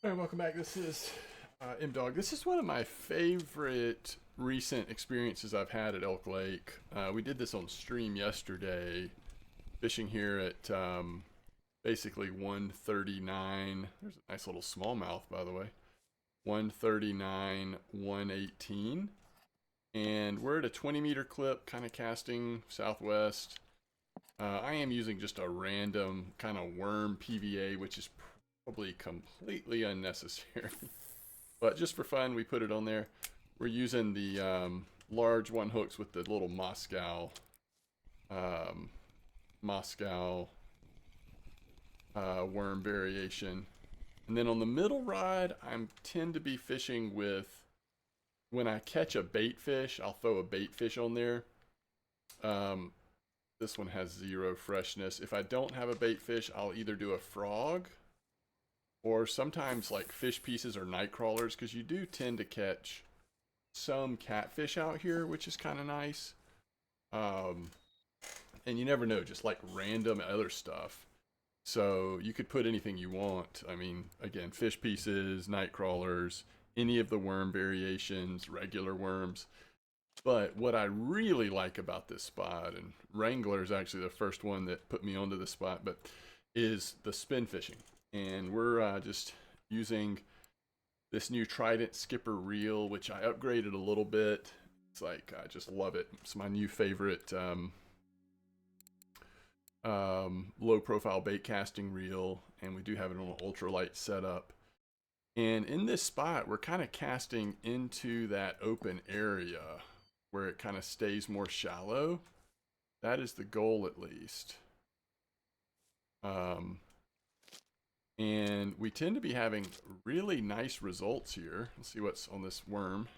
All right, welcome back. This is M-Dog. This is one of my favorite recent experiences I've had at Elk Lake. We did this on stream yesterday, fishing here at basically 139. There's a nice little smallmouth, by the way. 139, 118. And we're at a 20-meter clip, kind of casting southwest. I am using just a random kind of worm PVA, which is probably completely unnecessary. But just for fun, we put it on there. We're using the large one hooks with the little Moscow worm variation. And then on the middle rod, I tend to be fishing with, when I catch a bait fish, I'll throw a bait fish on there. This one has zero freshness. If I don't have a bait fish, I'll either do a frog or sometimes like fish pieces or night crawlers, because you do tend to catch some catfish out here, which is kind of nice. And you never know, just like random other stuff. So you could put anything you want. I mean, again, fish pieces, night crawlers, any of the worm variations, regular worms. But what I really like about this spot, and Wrangler is actually the first one that put me onto this spot, but is the spin fishing. And we're just using this new Trident Skipper reel, which I upgraded a little bit. It's like, I just love it. It's my new favorite low profile bait casting reel, and we do have it on an ultralight setup. And in this spot, we're kind of casting into that open area where it kind of stays more shallow. That is the goal, at least. And we tend to be having really nice results here. Let's see what's on this worm.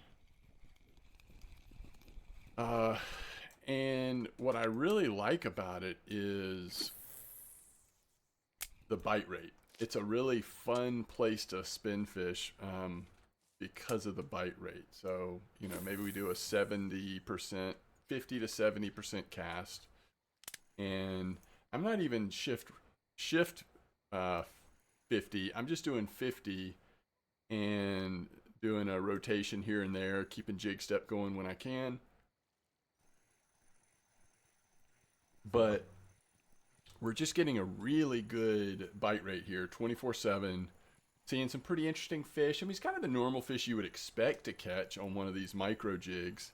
And what I really like about it is the bite rate. It's a really fun place to spin fish because of the bite rate. So, you know, maybe we do a 70%, 50 to 70% cast. And I'm not even shift 50. I'm just doing 50 and doing a rotation here and there, keeping jig step going when I can. But we're just getting a really good bite rate here, 24/7. Seeing some pretty interesting fish. I mean, it's kind of the normal fish you would expect to catch on one of these micro jigs.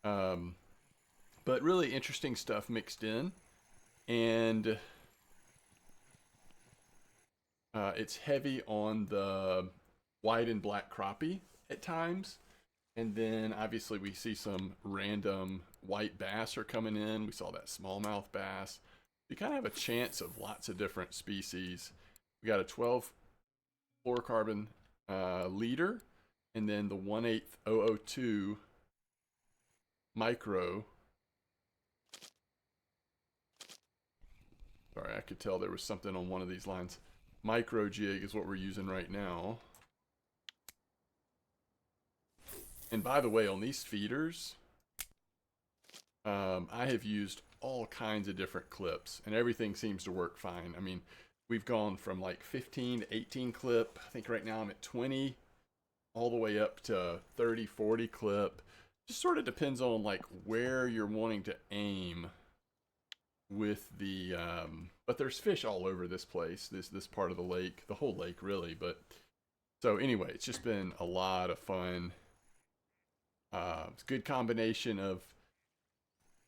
But really interesting stuff mixed in. And it's heavy on the white and black crappie at times. And then obviously we see some random white bass are coming in. We saw that smallmouth bass. You kind of have a chance of lots of different species. We got a 12 fluorocarbon leader, and then the 1/8 micro. Sorry, I could tell there was something on one of these lines. Micro jig is what we're using right now. And by the way, on these feeders, I have used all kinds of different clips, and everything seems to work fine. I mean, we've gone from like 15 to 18 clip. I think right now I'm at 20, all the way up to 30, 40 clip. Just sort of depends on like where you're wanting to aim with the, but there's fish all over this place, this part of the lake, the whole lake really. But so anyway, it's just been a lot of fun. It's a good combination of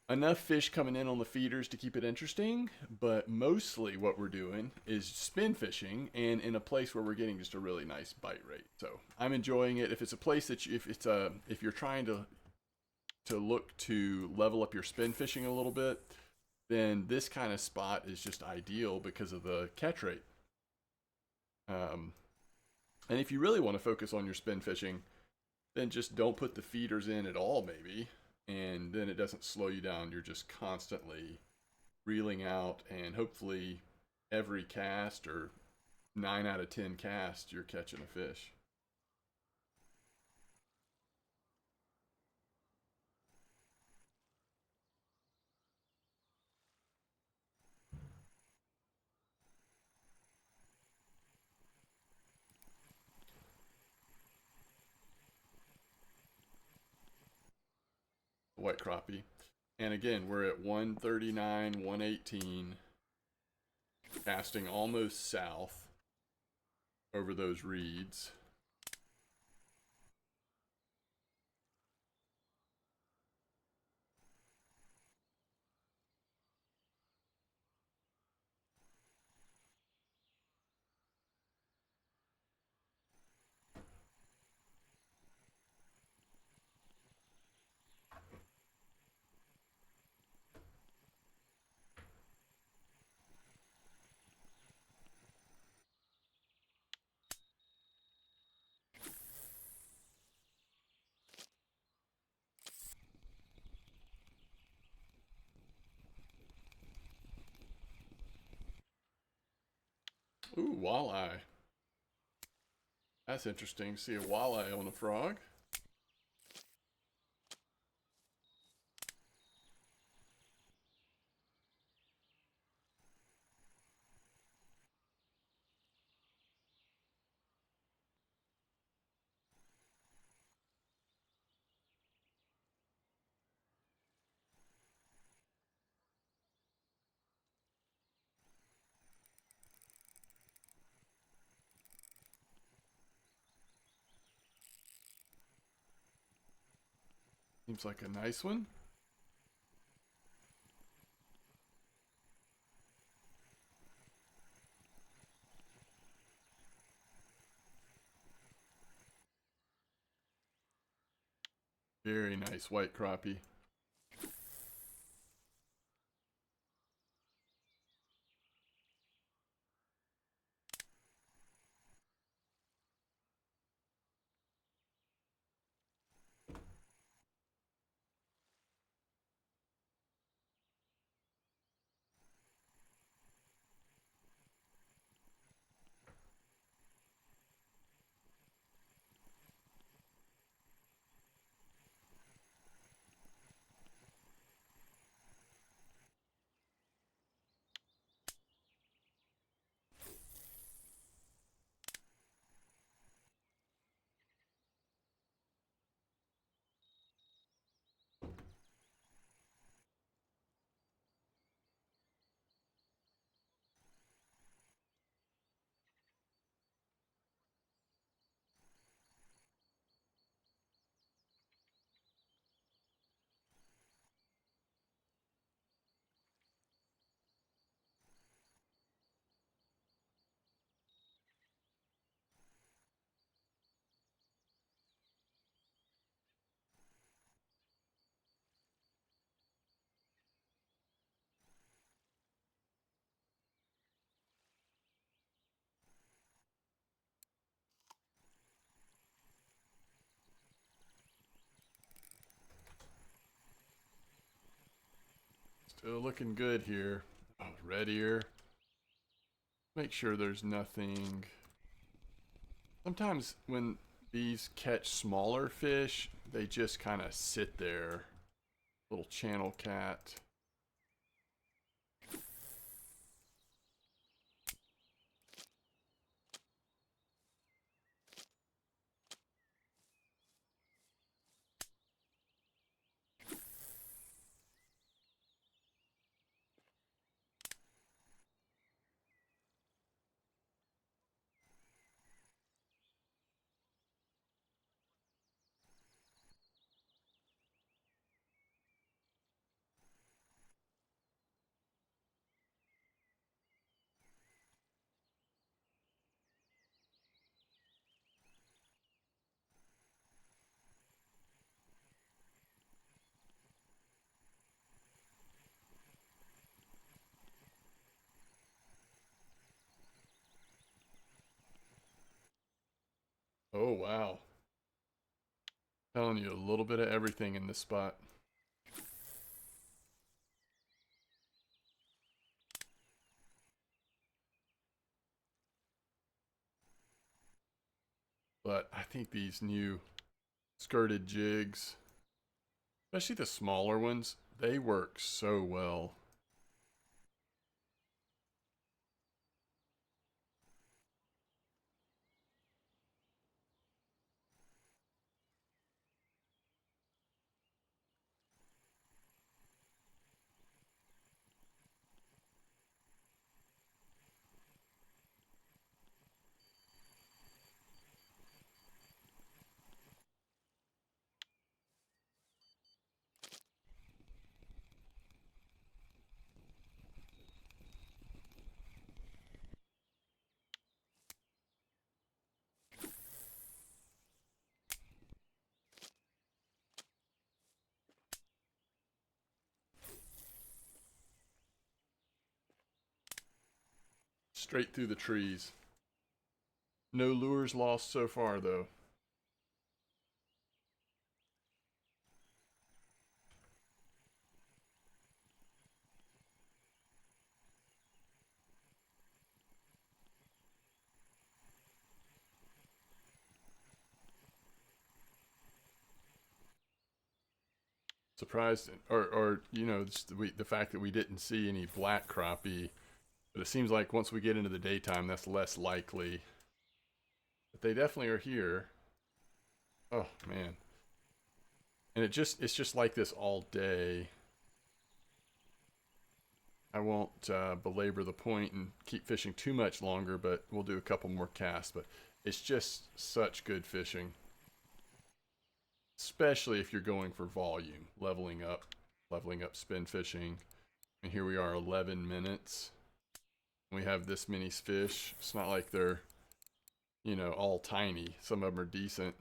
enough fish coming in on the feeders to keep it interesting, but mostly what we're doing is spin fishing, and in a place where we're getting just a really nice bite rate. So I'm enjoying it. If it's a place that if you're trying to look to level up your spin fishing a little bit, then this kind of spot is just ideal because of the catch rate. And if you really want to focus on your spin fishing, then just don't put the feeders in at all, maybe. And then it doesn't slow you down. You're just constantly reeling out, and hopefully every cast, or 9 out of 10 casts, you're catching a fish. white crappie. And again, we're at 139, 118, casting almost south over those reeds. Ooh, walleye. That's interesting. See a walleye on a frog. Seems like a nice one. Very nice white crappie. Still looking good here. Oh, red ear. Make sure there's nothing. Sometimes when these catch smaller fish, they just kind of sit there. Little channel cat. Oh, wow. Telling you a little bit of everything in this spot. But I think these new skirted jigs, especially the smaller ones, they work so well. straight through the trees. No lures lost so far, though. Surprised, or you know, the fact that we didn't see any black crappie, but it seems like once we get into the daytime, that's less likely. But they definitely are here. Oh man, and it's just like this all day. I won't belabor the point and keep fishing too much longer, but we'll do a couple more casts. But it's just such good fishing, especially if you're going for volume, leveling up spin fishing. And here we are, 11 minutes. We have this many fish. It's not like they're, you know, all tiny. Some of them are decent.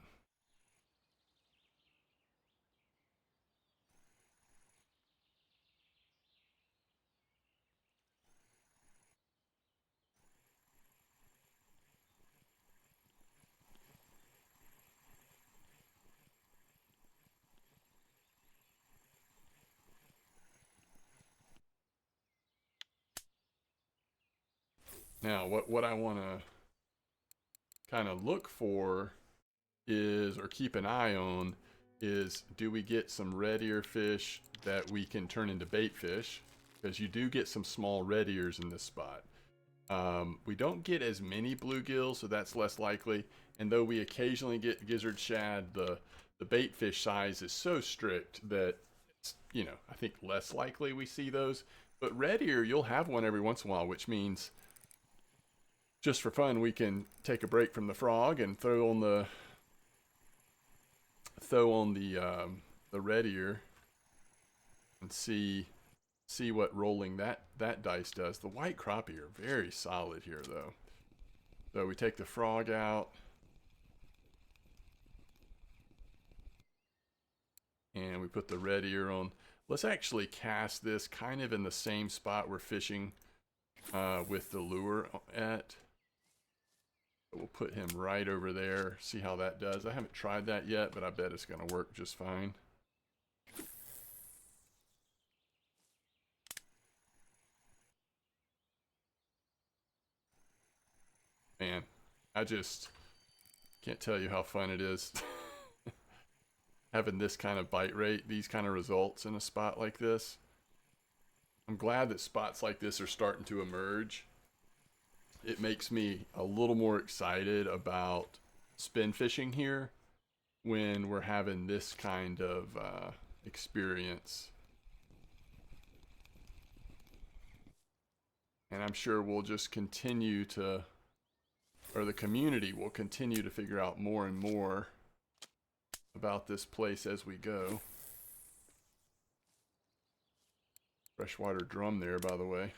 Now, what I want to kind of look for is, or keep an eye on, is do we get some red ear fish that we can turn into bait fish? Because you do get some small red ears in this spot. We don't get as many bluegills, so that's less likely. And though we occasionally get gizzard shad, the bait fish size is so strict that it's, you know, I think less likely we see those. But red ear, you'll have one every once in a while, which means just for fun, we can take a break from the frog and throw on the red ear and see what rolling that dice does. The white crappie are very solid here, though. So we take the frog out, and we put the red ear on. Let's actually cast this kind of in the same spot we're fishing with the lure at. We'll put him right over there, see how that does. I haven't tried that yet, but I bet it's going to work just fine. Man, I just can't tell you how fun it is having this kind of bite rate, these kind of results in a spot like this. I'm glad that spots like this are starting to emerge. It makes me a little more excited about spin fishing here when we're having this kind of experience. And I'm sure we'll just continue to, or the community will continue to figure out more and more about this place as we go. Freshwater drum there, by the way.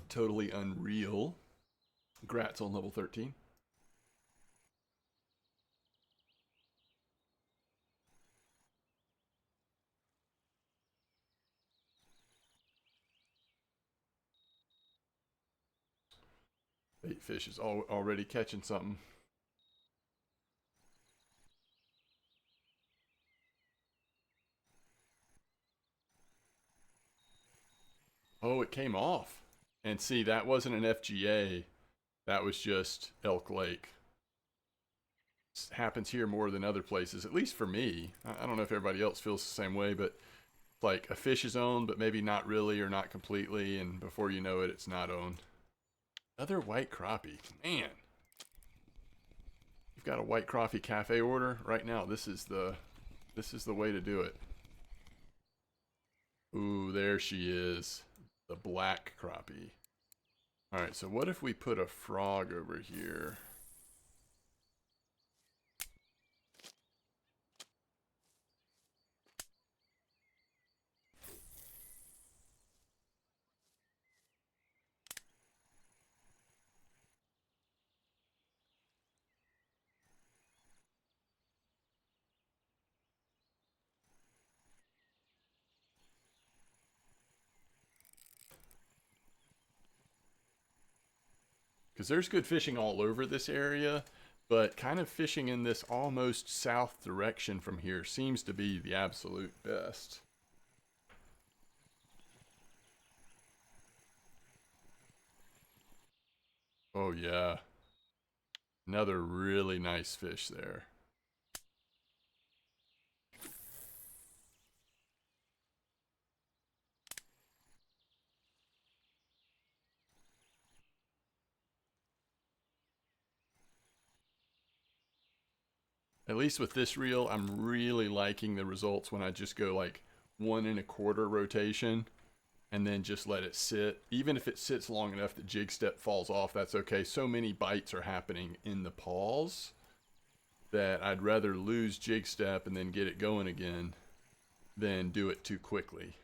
Totally unreal. Grats on level 13. Bait fish is already catching something. Oh, it came off. And see, that wasn't an FGA. That was just Elk Lake. It happens here more than other places, at least for me. I don't know if everybody else feels the same way, but like a fish is owned, but maybe not really or not completely, and before you know it, it's not owned. Another white crappie. Man. You've got a white crappie cafe order right now. This is the way to do it. Ooh, there she is. The black crappie. Alright, so what if we put a frog over here? because there's good fishing all over this area, but kind of fishing in this almost south direction from here seems to be the absolute best. Oh yeah, another really nice fish there. At least with this reel, I'm really liking the results when I just go like 1 1/4 rotation and then just let it sit. Even if it sits long enough that jig step falls off, that's okay. So many bites are happening in the paws that I'd rather lose jig step and then get it going again than do it too quickly.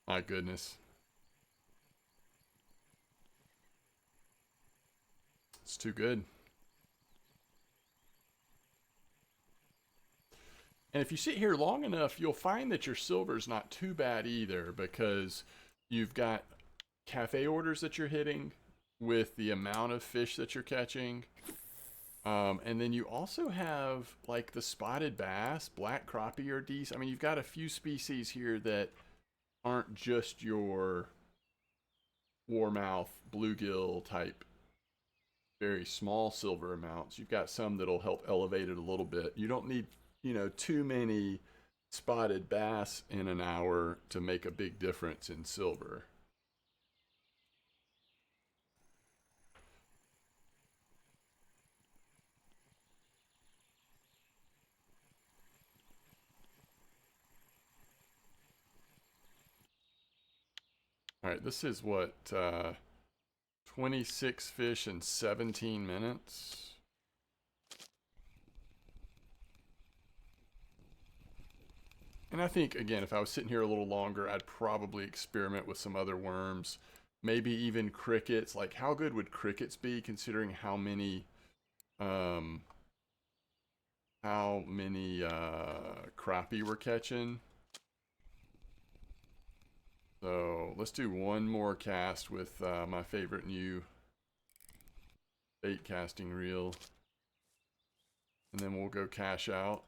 My goodness. It's too good. And if you sit here long enough, you'll find that your silver's not too bad either, because you've got cafe orders that you're hitting with the amount of fish that you're catching. And then you also have like the spotted bass, black crappie are decent. I mean, you've got a few species here that aren't just your warmouth, bluegill type, very small silver amounts. You've got some that'll help elevate it a little bit. You don't need, too many spotted bass in an hour to make a big difference in silver. All right, this is what, 26 fish in 17 minutes. And I think, again, if I was sitting here a little longer, I'd probably experiment with some other worms. Maybe even crickets. Like, how good would crickets be considering um, crappie we're catching? So let's do one more cast with my favorite new bait casting reel. And then we'll go cash out.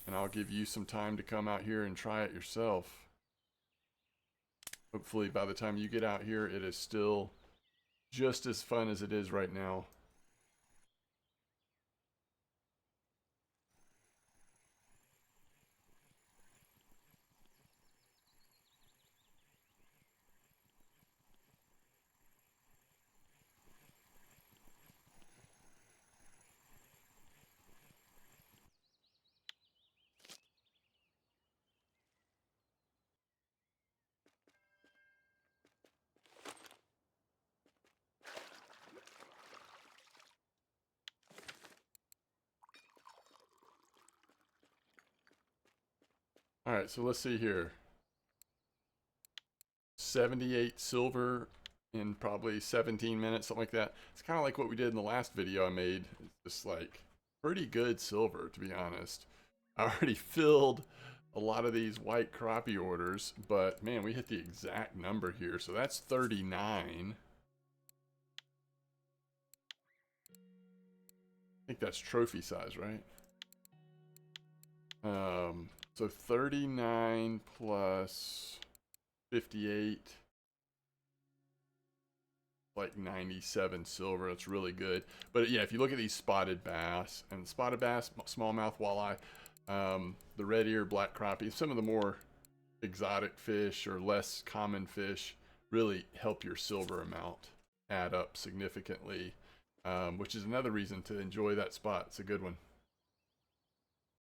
And I'll give you some time to come out here and try it yourself. Hopefully by the time you get out here, it is still just as fun as it is right now. All right, so let's see here. 78 silver in probably 17 minutes, something like that. It's kind of like what we did in the last video I made. It's just like pretty good silver, to be honest. I already filled a lot of these white crappie orders, but man, we hit the exact number here. So that's 39. I think that's trophy size, right? So 39 plus 58, like 97 silver. That's really good. But yeah, if you look at these spotted bass, and the spotted bass, smallmouth walleye, the red ear, black crappie, some of the more exotic fish or less common fish really help your silver amount add up significantly, which is another reason to enjoy that spot. It's a good one.